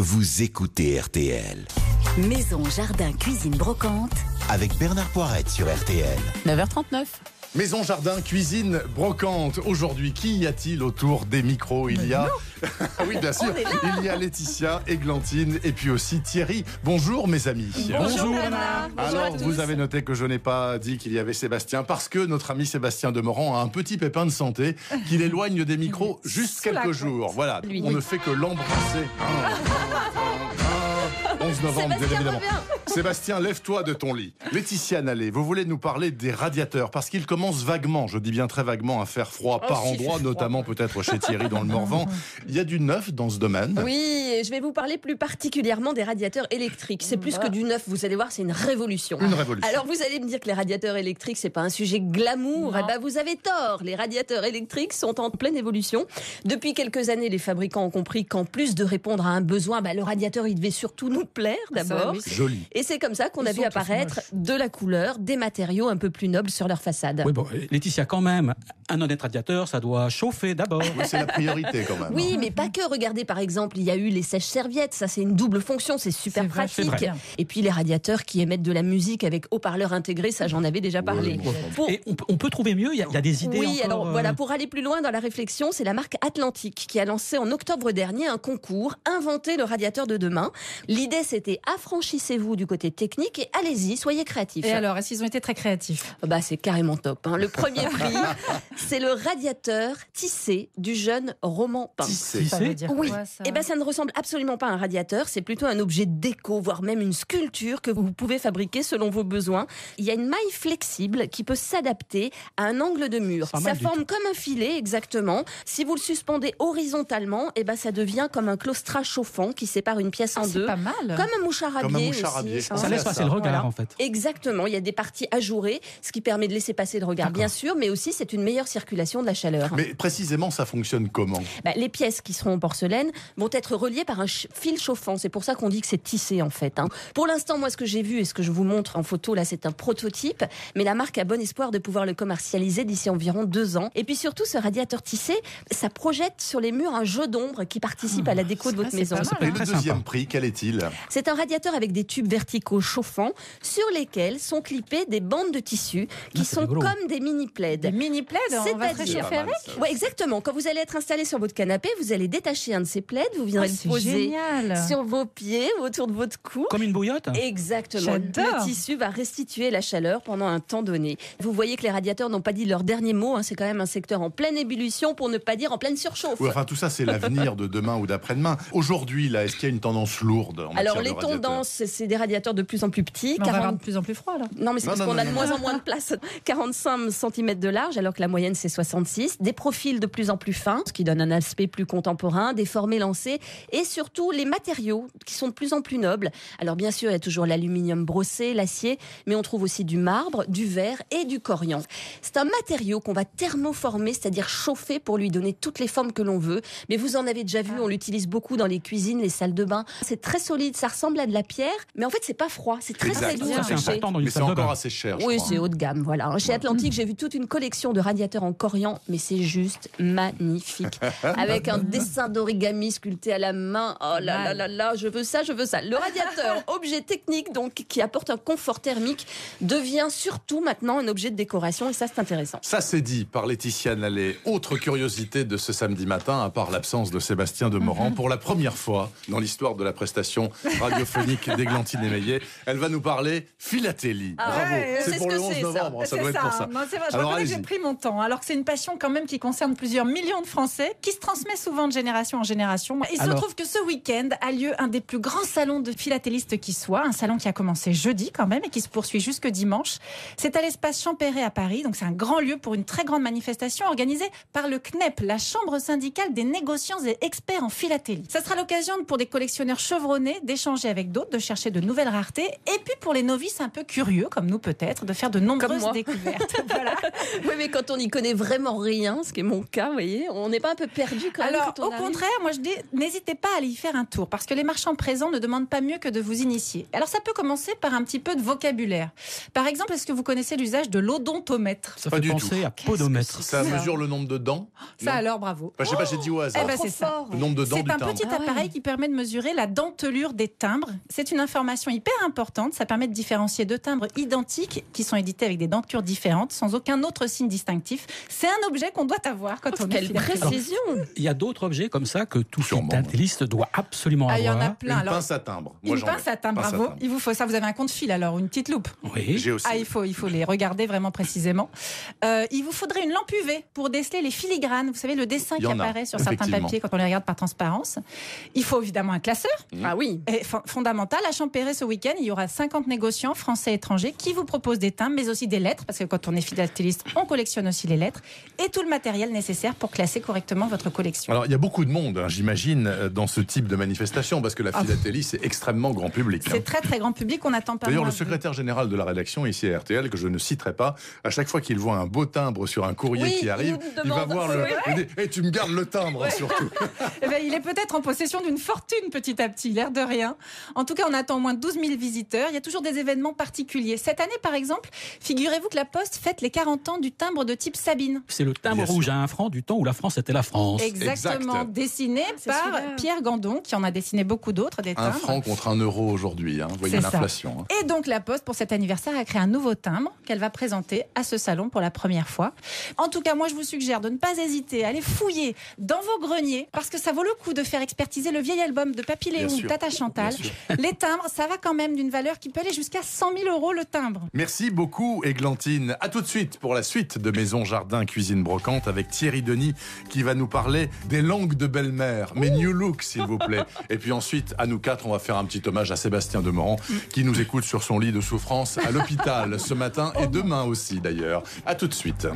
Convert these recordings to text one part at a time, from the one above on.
vous écoutez RTL. Maison, jardin, cuisine, brocante. Avec Bernard Poirette sur RTL. 9h39. Maison, jardin, cuisine, brocante. Aujourd'hui, qui y a-t-il autour des micros? Il y a... oui, bien sûr. Il y a Laetitia, Églantine et puis aussi Thierry. Bonjour mes amis. Bonjour Anna. Alors, vous avez noté que je n'ai pas dit qu'il y avait Sébastien parce que notre ami Sébastien Demorand a un petit pépin de santé qui l'éloigne des micros juste quelques jours. Voilà, on ne fait que l'embrasser. 11 novembre, bien évidemment. Sébastien, lève-toi de ton lit. Laetitia Nallet, vous voulez nous parler des radiateurs parce qu'il commence vaguement, je dis bien très vaguement, à faire froid par endroits, notamment peut-être chez Thierry dans le Morvan. Il y a du neuf dans ce domaine. Oui, et je vais vous parler plus particulièrement des radiateurs électriques. C'est plus que du neuf, vous allez voir, c'est une révolution. Une révolution. Alors vous allez me dire que les radiateurs électriques, c'est pas un sujet glamour. Eh ben, vous avez tort. Les radiateurs électriques sont en pleine évolution. Depuis quelques années, les fabricants ont compris qu'en plus de répondre à un besoin, le radiateur, il devait surtout nous plaire d'abord. Joli. Et c'est comme ça qu'on a vu apparaître de la couleur, des matériaux un peu plus nobles sur leur façade. Oui, bon, Laetitia, quand même, un honnête radiateur, ça doit chauffer d'abord. Oui, c'est la priorité quand même. Oui, mais pas que. Regardez, par exemple, il y a eu les sèches-serviettes. Ça, c'est une double fonction. C'est super pratique. vrai. Et puis, les radiateurs qui émettent de la musique avec haut-parleur intégré, ça, j'en avais déjà parlé. Et on peut trouver mieux, il y a des idées Oui, encore, alors voilà, pour aller plus loin dans la réflexion, c'est la marque Atlantique qui a lancé en octobre dernier un concours « Inventer le radiateur de demain ». L'idée, c'était affranchissez-vous du côté technique et allez-y, soyez créatifs. Et alors, est-ce qu'ils ont été très créatifs? C'est carrément top. Le premier prix, c'est le radiateur tissé du jeune Roman Pin. Tissé. Ça veut dire Oui, quoi, ça? ça ne ressemble absolument pas à un radiateur, c'est plutôt un objet déco, voire même une sculpture que vous pouvez fabriquer selon vos besoins. Il y a une maille flexible qui peut s'adapter à un angle de mur. Ça forme comme un filet, exactement. Si vous le suspendez horizontalement, ça devient comme un claustrat chauffant qui sépare une pièce en deux. C'est pas mal. Comme un mouchard à biais aussi. Ça laisse passer le regard, en fait. Exactement, il y a des parties ajourées, ce qui permet de laisser passer le regard, bien sûr, mais aussi c'est une meilleure circulation de la chaleur. Mais précisément, ça fonctionne comment? Les pièces qui seront en porcelaine vont être reliées par un fil chauffant. C'est pour ça qu'on dit que c'est tissé en fait. Pour l'instant, moi, ce que j'ai vu et ce que je vous montre en photo, là, c'est un prototype. Mais la marque a bon espoir de pouvoir le commercialiser d'ici environ 2 ans. Et puis surtout, ce radiateur tissé, ça projette sur les murs un jeu d'ombre qui participe à la déco de votre maison. Et le deuxième prix, quel est-il? C'est un radiateur avec des tubes verticaux chauffants sur lesquels sont clippées des bandes de tissu qui sont comme des mini-plaids. Des mini-plaids, on va se chauffer avec? Oui, exactement. Quand vous allez être installé sur votre canapé, vous allez détacher un de ces plaids, vous viendrez le poser sur vos pieds, autour de votre cou. Comme une bouillotte? Exactement. J'adore. Le tissu va restituer la chaleur pendant un temps donné. Vous voyez que les radiateurs n'ont pas dit leur dernier mot. C'est quand même un secteur en pleine ébullition, pour ne pas dire en pleine surchauffe. Oui, enfin, tout ça, c'est l'avenir de demain ou d'après-demain. Aujourd'hui, là, est-ce qu'il y a une tendance lourde en Alors, matière les de radiateurs? tendances, c'est des radiateurs de plus en plus petits. Mais on va avoir de plus en plus froid, là. Non, mais c'est parce qu'on a de moins en moins de place. 45 cm de large, alors que la moyenne, c'est 66. Des profils de plus en plus fins, ce qui donne un aspect plus contemporain, des formes élancées, et surtout les matériaux qui sont de plus en plus nobles. Alors, bien sûr, il y a toujours l'aluminium brossé, l'acier, mais on trouve aussi du marbre, du verre et du corian. C'est un matériau qu'on va thermoformer, c'est-à-dire chauffer pour lui donner toutes les formes que l'on veut. Mais vous en avez déjà vu, on l'utilise beaucoup dans les cuisines, les salles de bain. C'est très solide, ça ressemble à de la pierre, mais en fait, c'est pas froid. C'est très Exact. très doux. Ça, c'est important dans une Mais c'est salle de encore bain. assez cher, je Oui, crois. c'est haut de gamme, voilà. Chez Atlantique, j'ai vu toute une collection de radiateurs en corian, mais c'est juste magnifique. Avec un dessin d'origami sculpté à la main. Oh là là là là, je veux ça, je veux ça. Le radiateur, objet technique donc, qui apporte un confort thermique, devient surtout maintenant un objet de décoration, et ça, c'est intéressant. Ça, c'est dit par Laetitia Nallet. Autre curiosité de ce samedi matin, à part l'absence de Sébastien Demorand, pour la première fois dans l'histoire de la prestation radiophonique d'Églantine Émeillet, elle va nous parler philatélie. Bravo. c'est C'est pour ce le que 11 c'est, novembre, ça doit être pour ça. Non, c'est vrai, je Alors, reconnais que j'ai allez-y. pris mon temps. Alors que c'est une passion quand même qui concerne plusieurs millions de Français, qui se transmet souvent de génération en génération. Il se trouve que ce week-end a lieu un des plus grands salons de philatélistes qui soit, un salon qui a commencé jeudi quand même et qui se poursuit jusque dimanche. C'est à l'espace Champéret à Paris, donc c'est un grand lieu pour une très grande manifestation organisée par le CNEP, la Chambre syndicale des négociants et experts en philatélie. Ça sera l'occasion pour des collectionneurs chevronnés d'échanger avec d'autres, de chercher de nouvelles nouvelle rareté. Et puis pour les novices un peu curieux, comme nous peut-être, de faire de nombreuses découvertes. Voilà. Oui, mais quand on n'y connaît vraiment rien, ce qui est mon cas, vous voyez, on n'est pas un peu perdu quand même. Alors, au contraire, moi je dis, n'hésitez pas à aller y faire un tour, parce que les marchands présents ne demandent pas mieux que de vous initier. Alors ça peut commencer par un petit peu de vocabulaire. Par exemple, est-ce que vous connaissez l'usage de l'odontomètre? Ça Pas fait du penser tout. à podomètre. Ça mesure le nombre de dents? Ça Non. alors, bravo. Je sais pas, j'ai dit au hasard. Eh ben, c'est ça. fort. Le nombre de dents C'est du un timbre. petit appareil qui permet de mesurer la dentelure des timbres. C'est une information hyper importante. Ça permet de différencier deux timbres identiques qui sont édités avec des dentures différentes, sans aucun autre signe distinctif. C'est un objet qu'on doit avoir quand on est Quelle philatéliste. précision! Il y a d'autres objets comme ça que tout Sûrement. philatéliste doit absolument Ah, il y en a avoir. plein. Une Alors, pince à timbre. Moi, une j'en pince ai. à timbre, Pince à bravo. timbre. Il vous faut ça. Vous avez un compte fil alors, une petite loupe. Oui. J'ai aussi. Ah, il faut les regarder vraiment précisément. Il vous faudrait une lampe UV pour déceler les filigranes. Vous savez, le dessin Il qui y en a, apparaît sur certains effectivement. papiers quand on les regarde par transparence. Il faut évidemment un classeur. Ah oui. Et fondamental, à Champéret ce week-end, il y aura 50 négociants français et étrangers qui vous proposent des timbres, mais aussi des lettres, parce que quand on est philatéliste, on collectionne aussi les lettres, et tout le matériel nécessaire pour classer correctement votre collection. Alors, il y a beaucoup de monde, hein, j'imagine, dans ce type de manifestation, parce que la philatélie, c'est extrêmement grand public. hein. C'est très très grand public, on n'attend pas D'ailleurs, moins le de vous. secrétaire général de la rédaction ici à RTL, que je ne citerai pas, à chaque fois qu'il voit un beau timbre sur un courrier Oui, qui arrive, il nous il va demande. voir le. Oui. Il dit hey, tu me gardes le timbre, surtout. Eh ben, il est peut-être en possession d'une fortune petit à petit, l'air de rien. En tout cas, on attend au moins 12 000 visiteurs. Il y a toujours des événements particuliers. Cette année, par exemple, figurez-vous que la Poste fête les 40 ans du timbre de type Sabine. C'est le timbre Bien sûr. rouge à 1 franc du temps où la France était la France. Exactement, Exact. dessiné c'est par celui-là. Pierre Gandon, qui en a dessiné beaucoup d'autres, des Un timbres. franc contre un euro aujourd'hui. Hein. Vous voyez C'est ça. l'inflation. hein. Et donc la Poste, pour cet anniversaire, a créé un nouveau timbre qu'elle va présenter à ce salon pour la première fois. En tout cas, moi, je vous suggère de ne pas hésiter à aller fouiller dans vos greniers, parce que ça vaut le coup de faire expertiser le vieil album de Papy Bien Léon ou sûr. Tata Chantal. Bien sûr. Les timbres, ça va quand même d'une valeur qui peut aller jusqu'à 100 000 euros le timbre. Merci beaucoup, Églantine. À tout de suite pour la suite de Maison Jardin Cuisine Brocante avec Thierry Denis qui va nous parler des langues de belle-mère. Mais new look, s'il vous plaît. Et puis ensuite, à nous quatre, on va faire un petit hommage à Sébastien Demorand qui nous écoute sur son lit de souffrance à l'hôpital ce matin et demain aussi d'ailleurs. À tout de suite.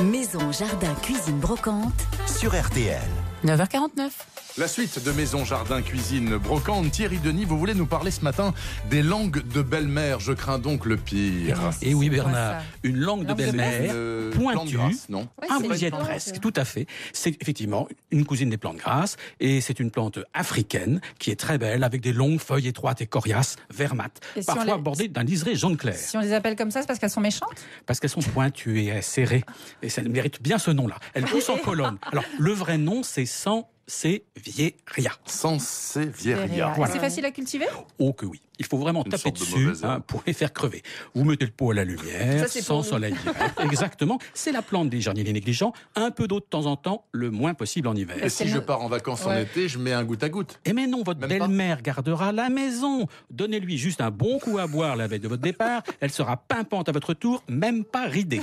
Maison, jardin, cuisine, brocante. Sur RTL. 9h49. La suite de Maison Jardin Cuisine Brocante. Thierry Denis, vous voulez nous parler ce matin des langues de belle-mère. Je crains donc le pire. Et oui, C'est quoi, Bernard, ça? une langue de Langue de belle-mère, Plante pointue, grasse, non? Ouais, ah, c'est vous une y êtes plante. presque, tout à fait. C'est effectivement une cousine des plantes grasses, et c'est une plante africaine qui est très belle, avec des longues feuilles étroites et coriaces, vert mat, Et si on parfois les- bordées d'un liseré jaune clair, Si on les appelle comme ça, c'est parce qu'elles sont méchantes? parce qu'elles sont pointues et serrées, et ça mérite bien ce nom-là. Elles poussent en colonne. Alors, le vrai nom, c'est Sansevieria. Sansevieria. Voilà. C'est facile à cultiver? Oh que oui. Il faut vraiment Une taper sorte de dessus mauvaise herbe. pour les faire crever. Vous mettez le pot à la lumière, Ça, c'est sans pour nous. soleil direct. Exactement. C'est la plante des jardiniers négligents. Un peu d'eau de temps en temps, le moins possible en hiver. Et si je pars en vacances en Ouais. été, je mets un goutte à goutte. Eh mais non, votre Même pas. belle-mère gardera la maison. Donnez-lui juste un bon coup à boire la veille de votre départ. Elle sera pimpante à votre tour, même pas ridée.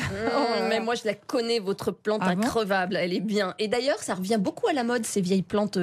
Mais moi, je la connais, votre plante Ah bon increvable. Elle est bien. Et d'ailleurs, ça revient beaucoup à la mode, ces vieilles plantes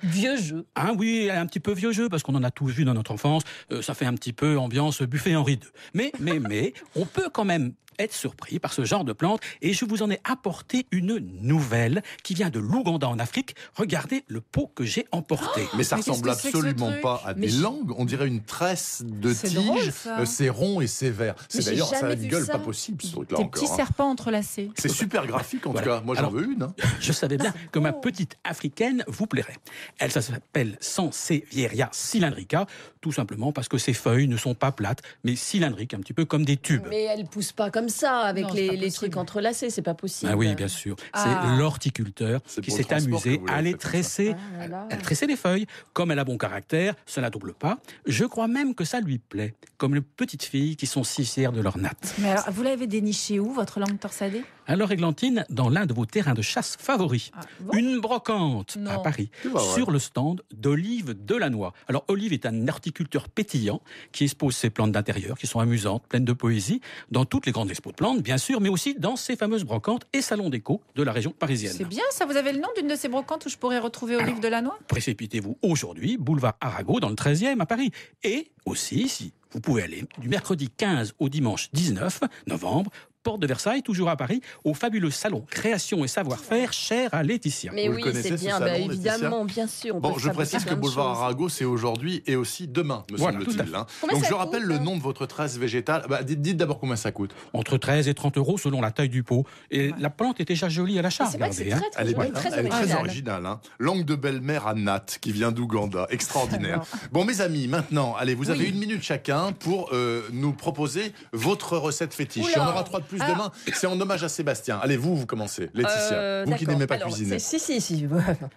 vieux jeux. Ah oui, un petit peu vieux jeu, parce qu'on en a tous vu dans notre enfance. Ça fait un petit peu ambiance buffet Henri II. Mais, on peut quand même être surpris par ce genre de plante, et je vous en ai apporté une nouvelle qui vient de l'Ouganda en Afrique. Regardez le pot que j'ai emporté. Mais ça Mais qu'est-ce ressemble que c'est que ce absolument truc? pas à Mais des je- langues. On dirait une tresse de C'est tige. drôle, ça. C'est rond et c'est vert. C'est Mais j'ai d'ailleurs, ça a jamais une vu gueule ça. pas possible, ce truc-là Des encore. petits hein. serpents entrelacés. C'est super graphique en tout Voilà. cas. Moi, j'en Alors- veux une. hein. Je savais bien que ma petite africaine vous plairait. Elle ça s'appelle Sansevieria cylindrica, tout simplement parce que ses feuilles ne sont pas plates, mais cylindriques, un petit peu comme des tubes. Mais elle pousse pas comme ça, avec Non, c'est pas les possible. trucs entrelacés, c'est pas possible. Ah oui, bien sûr. Ah. C'est l'horticulteur C'est qui pour le s'est transport amusé que vous à l'avez les fait comme ça. tresser. Ah là là. Elle tressait les feuilles. Comme elle a bon caractère, ça la double pas. Je crois même que ça lui plaît. Comme les petites filles qui sont si fières de leur natte. Mais alors, vous l'avez déniché où, votre langue torsadée? Alors, Églantine, dans l'un de vos terrains de chasse favoris, Ah, bon une brocante Non. à Paris, C'est pas vrai. sur le stand d'Olive Delannoy. Alors, Olive est un horticulteur pétillant qui expose ses plantes d'intérieur, qui sont amusantes, pleines de poésie, dans toutes les grandes expos de plantes, bien sûr, mais aussi dans ses fameuses brocantes et salons déco de la région parisienne. C'est bien, ça. Vous avez le nom d'une de ces brocantes où je pourrais retrouver Olive Delannoy? Précipitez-vous aujourd'hui, boulevard Arago, dans le 13e à Paris. Et aussi, si vous pouvez aller, du mercredi 15 au dimanche 19 novembre, porte de Versailles, toujours à Paris, au fabuleux salon Création et Savoir-faire, cher à Laetitia. Mais Vous le oui, connaissez, c'est ce bien, salon, évidemment, bien sûr. on Bon, peut je fabriquer précise que plein de Boulevard choses. Arago, c'est aujourd'hui et aussi demain, me Voilà, semble-t-il. tout à Hein. Combien Donc ça je coûte, rappelle le hein nom de votre tresse végétale. Dites d'abord combien ça coûte. Entre 13 et 30 € selon la taille du pot. Et la plante est déjà jolie à l'achat. C'est vrai que c'est regardez, hein. très, Elle est, joli, belle, très elle est très original. originale. Hein. Langue de belle-mère à Nat, qui vient d'Ouganda. Extraordinaire. Bon, mes amis, maintenant, allez, vous avez 1 minute chacun pour nous proposer votre recette fétiche. Oula. Il y en aura 3 de plus demain. C'est en hommage à Sébastien. Allez, vous commencez. Laetitia, vous qui D'accord. n'aimez pas Alors, cuisiner. Si.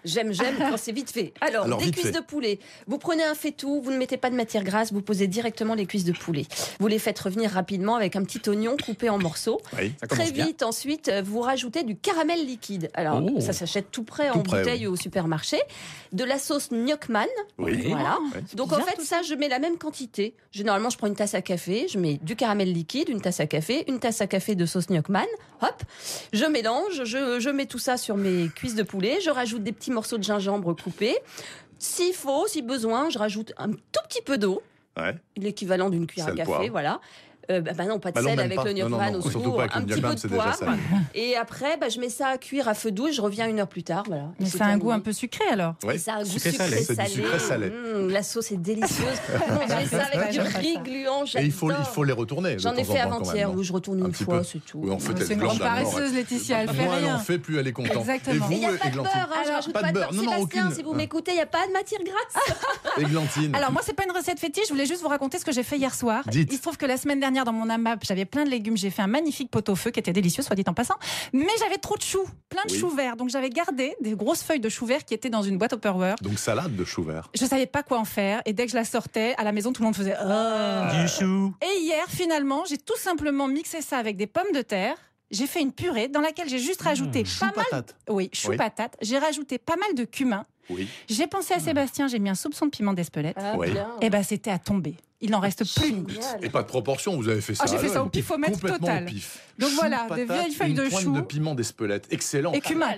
J'aime quand c'est vite fait. Alors des vite cuisses fait. de poulet. Vous prenez un faitout, vous ne mettez pas de matière grasse, vous posez directement les cuisses de poulet. Vous les faites revenir rapidement avec un petit oignon coupé en morceaux. Oui. Ça commence Très bien. vite, ensuite, vous rajoutez du caramel liquide. Alors, Oh. ça s'achète tout prêt Tout en prêt, bouteille au supermarché. De la sauce gnocchman. Oui. Voilà. Ouais. Donc, en fait, ça, je mets la même quantité. Généralement, je prends une tasse à café, je mets du caramel liquide, une tasse à café de sauce gnocchman. Hop, je mélange, je mets tout ça sur mes cuisses de poulet. Je rajoute des petits morceaux de gingembre coupés. S'il faut, si besoin, je rajoute un tout petit peu d'eau. Ouais. L'équivalent d'une cuillère à Sel, café, poivre. voilà. Non, pas de Bah non, sel même avec pas. le Non, gnocchman non, au surtout secours, pas avec un le petit gnocchman, peu de c'est déjà poivre. salé. Et après, je mets ça à cuire à feu doux. Je reviens 1 heure plus tard. Voilà. Mais C'est ça a un terminé. goût un peu sucré alors. Oui. Et ça a un goût Sucré-salé. C'est du sucré-salé. La sauce est délicieuse. On fait ça avec du J'aime pas riz ça. gluant. Et il faut j'adore. les retourner. de J'en ai temps en fait temps, quand avant-hier, même, non où je retourne Un une petit fois, peu. c'est tout. Oui, on fait C'est une grande paresseuse, Laetitia, elle fait Moi, elle rien. en fait plus, elle est contente. Exactement. Mais il n'y a pas de Églantine. beurre, hein, je Alors, rajoute pas de pas de beurre. beurre. Non, non, Sébastien, aucune. si vous m'écoutez, il n'y a pas de matière grasse. Églantine. Alors moi c'est pas une recette fétiche, je voulais juste vous raconter ce que j'ai fait hier soir. Dites. Il se trouve que la semaine dernière dans mon AMAP j'avais plein de légumes, j'ai fait un magnifique pot-au-feu qui était délicieux soit dit en passant, mais j'avais trop de choux, plein de Oui. choux verts, donc j'avais gardé des grosses feuilles de choux verts qui étaient dans une boîte Tupperware. Donc salade de chou vert. Je savais pas quoi en faire et dès que je la sortais à la maison tout le monde faisait Du chou. Et hier finalement j'ai tout simplement mixé ça avec des pommes de terre. J'ai fait une purée dans laquelle j'ai juste rajouté Chou pas mal. patate. Oui, chou Oui. patate. J'ai rajouté pas mal de cumin. Oui. J'ai pensé à Sébastien, j'ai mis un soupçon de piment d'Espelette. Ah, Oui. bien. Et ben c'était à tomber. Il n'en reste plus une goutte. Génial. Et pas de proportion, vous avez fait ça. Ah, j'ai fait à ça au l'œil. pifomètre Complètement total. au pif. Donc Chou, voilà, des patate, vieilles feuilles une de pointe chou. de piment d'Espelette. Excellent. Et cumin.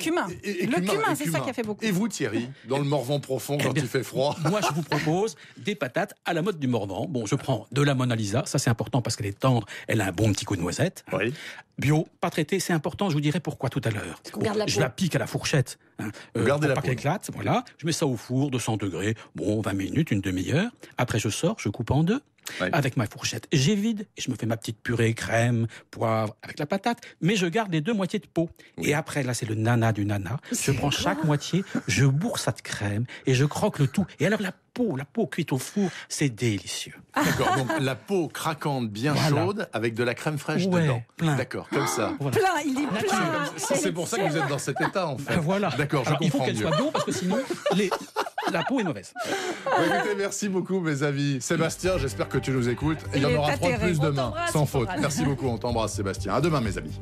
Et Le cumin, et c'est ça qui a fait beaucoup. Et vous, Thierry, dans le Morvan profond, quand bien, il fait froid Moi, je vous propose des patates à la mode du Morvan. Bon, je prends de la Mona Lisa, ça c'est important parce qu'elle est tendre, elle a un bon petit coup de noisette. Oui. Bio, pas traité, c'est important, je vous dirai pourquoi tout à l'heure. qu'on garde la Je peau. la pique à la fourchette. Vous gardez pour la pas peau. qu'elle éclate, voilà. Je mets ça au four, 200 degrés, bon, 20 minutes, une demi-heure. Après, je sors, je coupe en deux. Ouais. Avec ma fourchette, j'évide et je me fais ma petite purée, crème, poivre, avec la patate, mais je garde les 2 moitiés de peau. Oui. Et après, là, c'est le nana du nana. Je prends chaque moitié, je bourre ça de crème et je croque le tout. Et alors, la peau cuite au four, c'est délicieux. D'accord, donc la peau craquante, bien Voilà. chaude, avec de la crème fraîche Ouais, dedans. plein. D'accord, comme ça. Voilà. Plein, il dit plein. C'est pour ça que vous êtes dans cet état, en fait. Voilà. D'accord, je Alors, il faut comprends qu'elle mieux. soit bio parce que sinon, la peau est mauvaise. Écoutez, merci beaucoup, mes amis. Sébastien, j'espère que tu nous écoutes. Il y en Il est aura 3 de atterré. plus On demain, t'embrasse, sans on faute. t'embrasse. Merci beaucoup, on t'embrasse, Sébastien. À demain, mes amis.